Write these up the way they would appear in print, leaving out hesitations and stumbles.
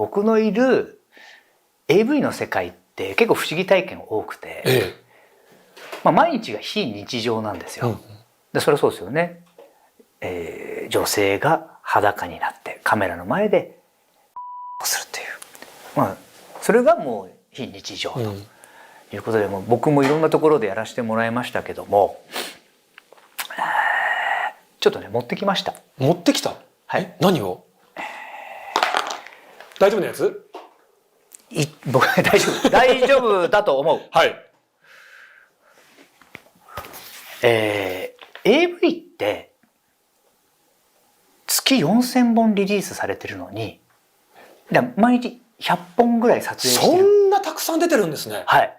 僕のいる AV の世界って結構不思議体験多くて、毎日が非日常なんですよ。でそれはそうですよね。女性が裸になってカメラの前でするっていう、それがもう非日常ということで、もう僕もいろんなところでやらせてもらいましたけども、ちょっとね持ってきました。持ってきた？はい。何を？大丈夫なやつ？僕大丈夫だと思う。はい。AV って月4000本リリースされてるのに、毎日100本ぐらい撮影してる。そんなたくさん出てるんですね。はい。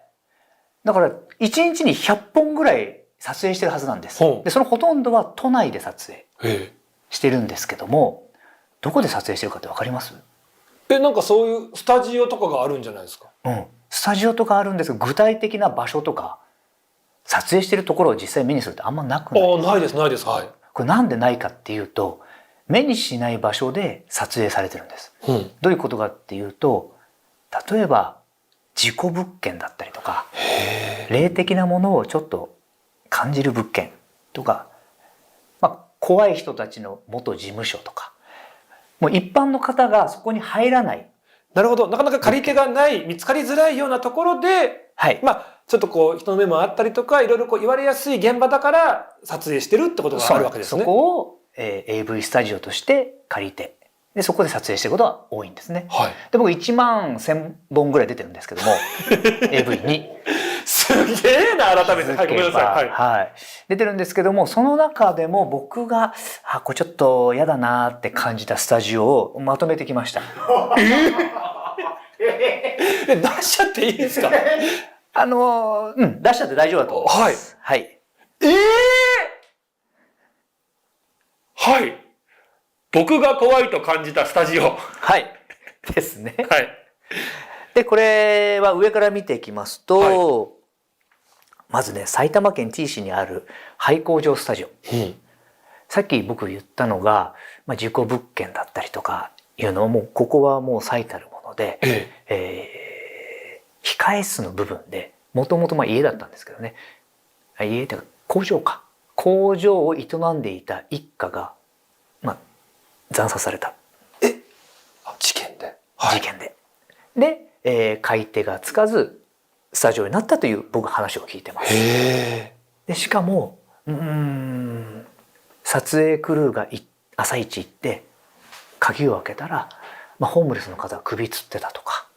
だから1日に100本ぐらい撮影してるはずなんです。でそのほとんどは都内で撮影してるんですけども、どこで撮影してるかって分かります？なんかそういうスタジオとかがあるんじゃないですか？スタジオとかあるんですが、具体的な場所とか撮影してるところを実際目にするってあんまなくないですか？ないですないです。はい。これなんでないかっていうと、目にしない場所で撮影されてるんです。どういうことかっていうと、例えば事故物件だったりとか、霊的なものをちょっと感じる物件とか、怖い人たちの元事務所とか、もう一般の方がそこに入らない。なるほど。なかなか借り手がない、見つかりづらいようなところで、ちょっと人の目もあったりとか、いろいろ言われやすい現場だから撮影してるってことがあるわけですね。そこを、AV スタジオとして借りて、でそこで撮影してることが多いんですね。で僕1万1000本ぐらい出てるんですけどもAV に。すげえな、改めて。はい、ごめんなさい。はい。出てるんですけども、その中でも僕がこれちょっと嫌だなって感じたスタジオをまとめてきました。出しちゃっていいですか？出しちゃって大丈夫だと思います。はい。はい。僕が怖いと感じたスタジオ。はい。ですね。はい。で、これは上から見ていきますと、まずね、埼玉県 T 市にある廃工場スタジオ。さっき僕言ったのが、事故物件だったりとかいうのをもうここはもう最たるもので、控え室の部分で、もともと家だったんですけどね、家っていうか工場か。工場を営んでいた一家が、惨殺された。事件で。事件で。で、買い手がつかず、スタジオになったという僕話を聞いてます。でしかも撮影クルーが朝一行って鍵を開けたら、ホームレスの方が首つってたとか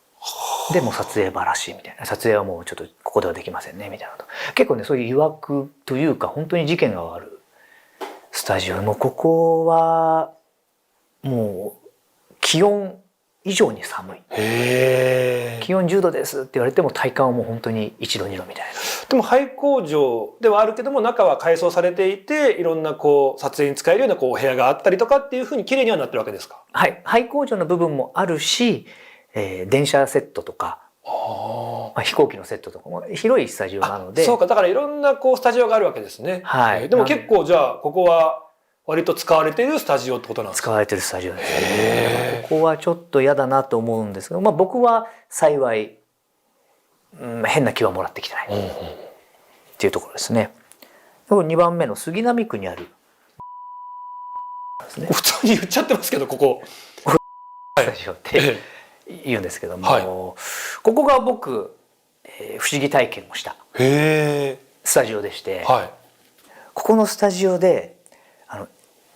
でもう撮影話みたいな、撮影はもうちょっとここではできませんねみたいなと、結構ねそういう疑惑というか本当に事件があるスタジオ。もうここはもう気温以上に寒い。気温10度ですって言われても体感はもう本当に1度2度みたいな。でも廃工場ではあるけども、中は改装されていて、いろんな撮影に使えるようなお部屋があったりとかっていうふうに綺麗にはなってるわけですか？はい、廃工場の部分もあるし、電車セットとか飛行機のセットとかも広いスタジオなので。そうか、だからいろんなスタジオがあるわけですね。でも結構じゃあここは割と使われているスタジオってことなんですか？使われているスタジオですね。ここはちょっと嫌だなと思うんですけど、僕は幸い、変な気はもらってきてないっていうところですね。2番目の杉並区にあるですね。普通に言っちゃってますけど、ここスタジオって言うんですけども、ここが僕、不思議体験をしたスタジオでして、ここのスタジオで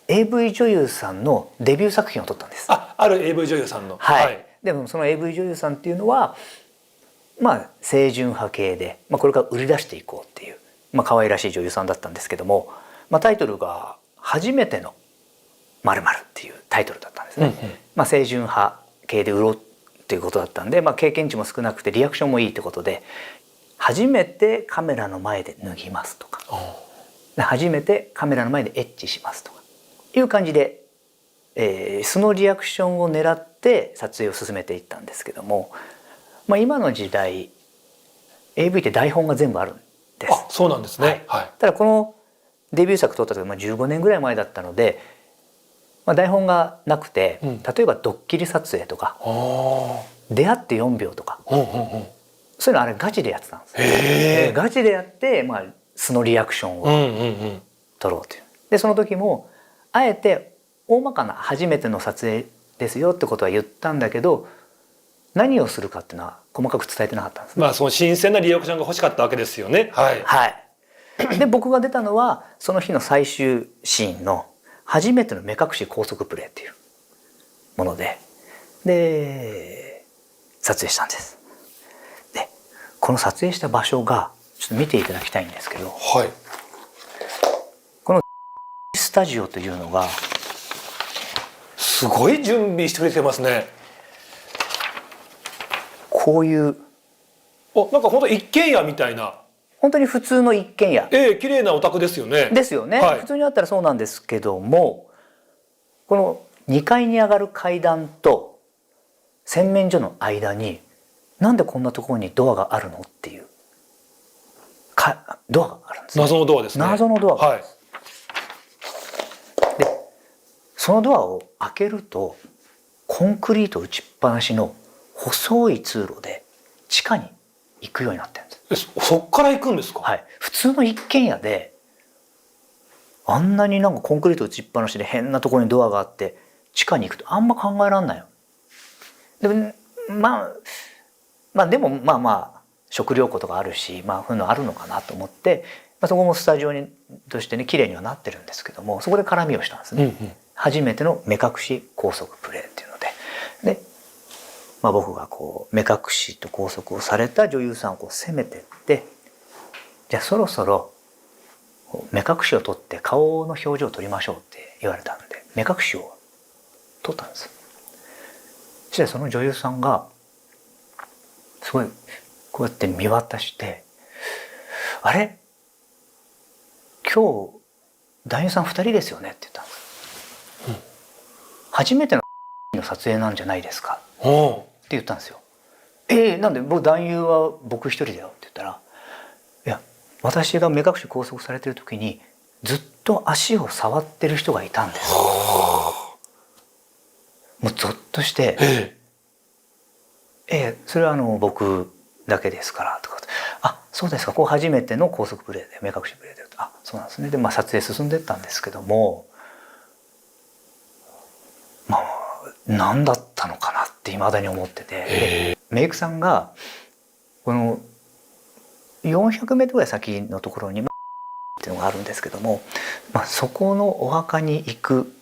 AV 女優さんのデビュー作品を撮ったんです。ある AV 女優さんの。でもその AV 女優さんっていうのは清純派系で、これから売り出していこうっていう、可愛らしい女優さんだったんですけども、タイトルが「初めての〇〇」っていうタイトルだったんですね。清純派系で売ろうっていうことだったんで、経験値も少なくてリアクションもいいってことで「初めてカメラの前で脱ぎます」とか「初めてカメラの前でエッチします」とかいう感じで、そのリアクションを狙って撮影を進めていったんですけども、今の時代 AV って台本が全部あるんです。そうなんですね。ただこのデビュー作撮った時15年ぐらい前だったので、台本がなくて、うん例えばドッキリ撮影とかあ出会って4秒とか、あ、うんうんうん。そういうのあれガチでやってたんです。へえ。ガチでやって、素のリアクションをうんうんうん。撮ろうという。でその時もあえて大まかな初めての撮影ですよってことは言ったんだけど、何をするかっていうのは細かく伝えてなかったんですね。まあその新鮮なリアクションが欲しかったわけですよね。はい。はい。で僕が出たのはその日の最終シーンの初めての目隠し高速プレーっていうもので、撮影したんです。でこの撮影した場所がちょっと見ていただきたいんですけど、はい。このスタジオというのがすごい準備してくれてますね。こういうなんか本当一軒家みたいな。本当に普通の一軒家綺麗なお宅ですよね。ですよね、はい、普通にあったらそうなんですけども、この2階に上がる階段と洗面所の間になんでこんなところにドアがあるのっていうドアがあるんです、ね、謎のドアですね。謎のドアがあるんです、はい、でそのドアを開けるとコンクリート打ちっぱなしの細い通路で地下に行くようになってるんです。そっから行くんですか？はい、普通の一軒家であんなになんかコンクリート打ちっぱなしで変なところにドアがあって地下に行くとあんま考えられないよ。でもでも食料庫とかあるし、そういうのあるのかなと思って、そこもスタジオとしてね綺麗にはなってるんですけども、そこで絡みをしたんですね、うんうん、初めての目隠し高速プレーっていうので、僕がこう目隠しと拘束をされた女優さんをこう攻めてって、じゃあそろそろ目隠しを取って顔の表情を取りましょうって言われたんで目隠しを取ったんです。そしてその女優さんがすごいこうやって見渡して「あれ今日男優さん2人ですよね」って言ったんです、うん、初めての撮影なんじゃないですかって言ったんですよ。なんで男優は僕一人だよって言ったら、いや私が目隠し拘束されてる時にずっと足を触ってる人がいたんです。もうゾッとして「それは僕だけですから」とか「あそうですか、こう初めての高速プレーで目隠しプレーで」あそうなんですね。で撮影進んでったんですけども、何だったのかなって未だに思ってて、メイクさんがこの400メートルぐらい先のところにっていうのがあるんですけども、そこのお墓に行く、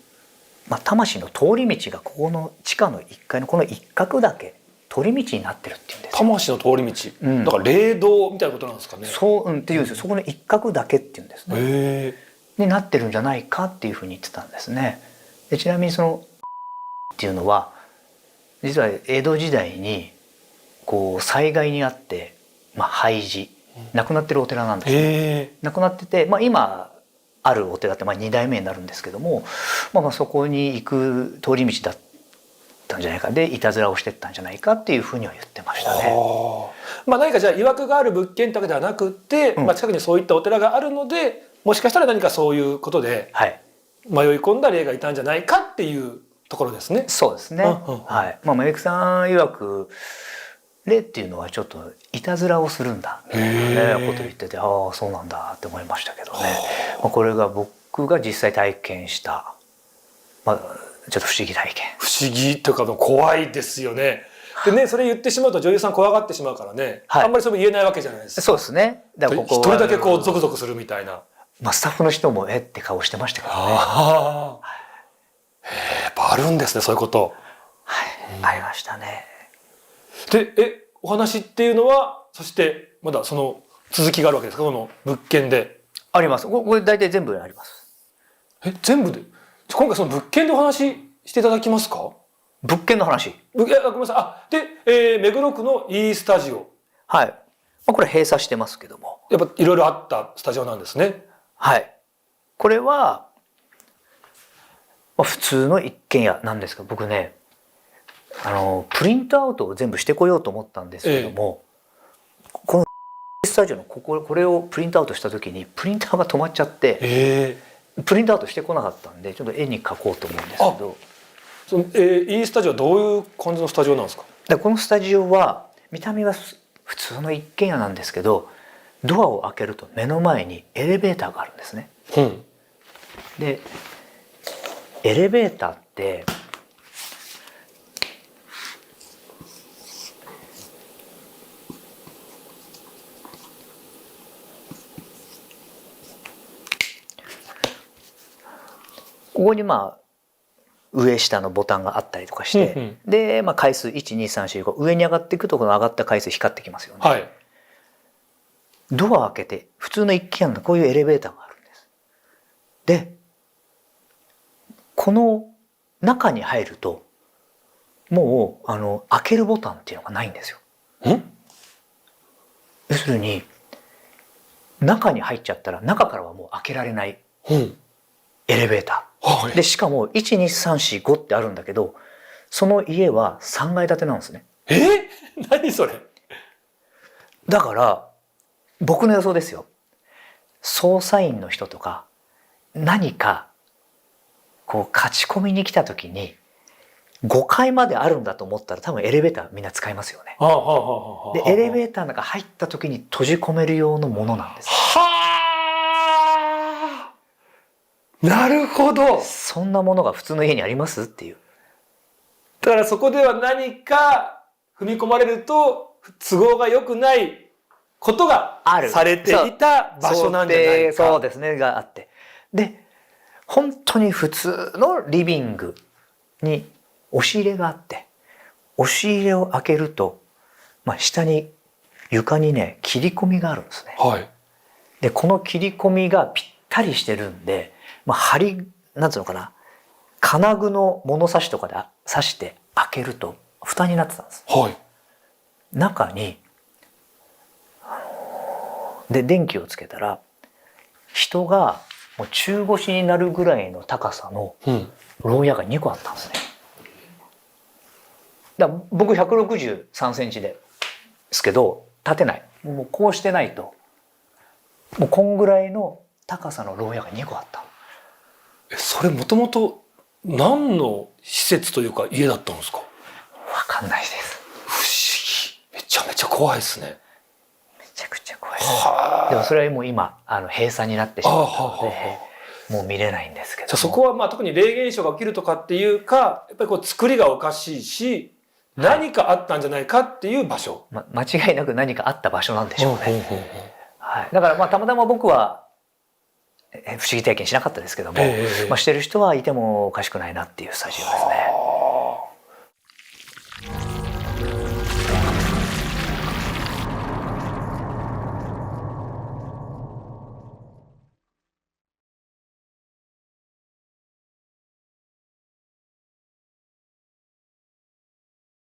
魂の通り道がここの地下の1階のこの一角だけ通り道になってるっていうんですよ。魂の通り道、だから霊道みたいなことなんですかね。そうっていうんですよ。そこの一角だけっていうんですね。になってるんじゃないかっていうふうに言ってたんですね。でちなみにそのっていうのは実は江戸時代にこう災害にあって廃寺亡くなってるお寺なんですね。亡くなってて、今あるお寺って2代目になるんですけども、そこに行く通り道だったんじゃないか、でいたずらをしてったんじゃないかっていうふうには言ってましたね。何かじゃあ曰くがある物件だけではなくって、近くにそういったお寺があるので、もしかしたら何かそういうことで迷い込んだ霊がいたんじゃないかっていうところですね。そうですね。メイクさん曰く霊っていうのはちょっといたずらをするんだみたいなことを言ってて、ああそうなんだって思いましたけどね。これが僕が実際体験した、ちょっと不思議体験。不思議というか怖いですよね。でね、それ言ってしまうと女優さん怖がってしまうからね、あんまりそれも言えないわけじゃないですか。そうですね。だから一人だけこうゾクゾクするみたいな。スタッフの人もって顔してましたけどね。やっぱあるんですね、そういうこと。ありましたね。でお話っていうのはそしてまだその続きがあるわけですか、この物件で。あります。これ大体全部あります。全部で今回その物件でお話していただきますか。物件の話。ごめんなさい。で、目黒区の E スタジオ。はい。これ閉鎖してますけども。やっぱいろいろあったスタジオなんですね。はい。これは普通の一軒家なんですが、僕ねプリントアウトを全部してこようと思ったんですけども、このスタジオのこれをプリントアウトした時にプリンターが止まっちゃって、プリントアウトしてこなかったんでちょっと絵に描こうと思うんですけど、そのEスタジオはどういう感じのスタジオなんですか？このスタジオは見た目は普通の一軒家なんですけど、ドアを開けると目の前にエレベーターがあるんですね。うん、でエレベーターってここに上下のボタンがあったりとかして、うんうん、で、回数 1,2,3,4,5 上に上がっていくとこの上がった回数光ってきますよね。はい、ドア開けて普通の一軒家のこういうエレベーターがあるんです。でこの中に入るともう開けるボタンっていうのがないんですよ。要するに中に入っちゃったら中からはもう開けられないエレベーター、はい、でしかも 1,2,3,4,5 ってあるんだけど、その家は3階建てなんですね。何それ？だから僕の予想ですよ、捜査員の人とか何かこう勝ち込みに来た時に5階まであるんだと思ったら多分エレベーターみんな使いますよね。でエレベーターの中入った時に閉じ込める用のものなんです。はあ、なるほど。そんなものが普通の家にありますっていう。だからそこでは何か踏み込まれると都合が良くないことがされていた場所なんじゃないか。そうですねがあって、で本当に普通のリビングに押し入れがあって、押し入れを開けると、下に床にね切り込みがあるんですね。はい、でこの切り込みがぴったりしてるんで、針なんつうのかな、金具の物差しとかで刺して開けると蓋になってたんです。はい、中にで電気をつけたら人がもう中腰になるぐらいの高さの牢屋が2個あったんですね。だから僕163センチですけど立てない、もうこうしてないともうこんぐらいの高さの牢屋が2個あった。それもともと何の施設というか家だったんですか？わかんないです。不思議、めちゃめちゃ怖いですね。めちゃくちゃ怖いです。でもそれはもう今閉鎖になってしまったのでもう見れないんですけども。じゃあそこは特に霊現象が起きるとかっていうか、やっぱりこう作りがおかしいし、何かあったんじゃないかっていう場所。間違いなく何かあった場所なんでしょうね。はい、だからたまたま僕は不思議体験しなかったですけども、してる人はいてもおかしくないなっていうスタジオですね。